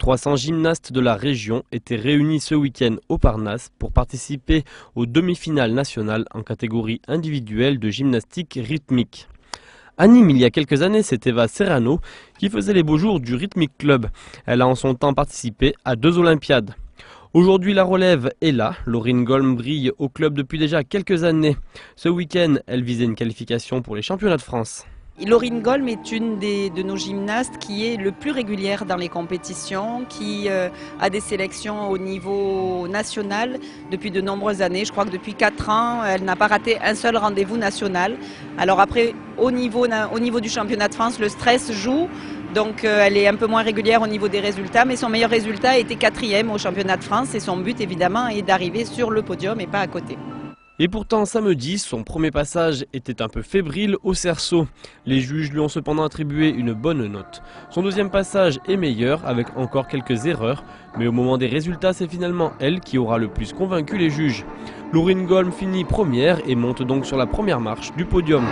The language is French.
300 gymnastes de la région étaient réunis ce week-end au Parnasse pour participer aux demi-finales nationales en catégorie individuelle de gymnastique rythmique. Anime, il y a quelques années, c'est Eva Serrano qui faisait les beaux jours du Rhythmic Club. Elle a en son temps participé à 2 Olympiades. Aujourd'hui, la relève est là. Laurine Golm brille au club depuis déjà quelques années. Ce week-end, elle visait une qualification pour les championnats de France. Laurine Golm est une de nos gymnastes qui est le plus régulière dans les compétitions, qui a des sélections au niveau national depuis de nombreuses années. Je crois que depuis 4 ans, elle n'a pas raté un seul rendez-vous national. Alors après, au niveau du championnat de France, le stress joue. Donc elle est un peu moins régulière au niveau des résultats, mais son meilleur résultat était 4e au championnat de France et son but évidemment est d'arriver sur le podium et pas à côté. Et pourtant, samedi, son premier passage était un peu fébrile au cerceau. Les juges lui ont cependant attribué une bonne note. Son deuxième passage est meilleur, avec encore quelques erreurs, mais au moment des résultats, c'est finalement elle qui aura le plus convaincu les juges. Laurine Golm finit première et monte donc sur la première marche du podium.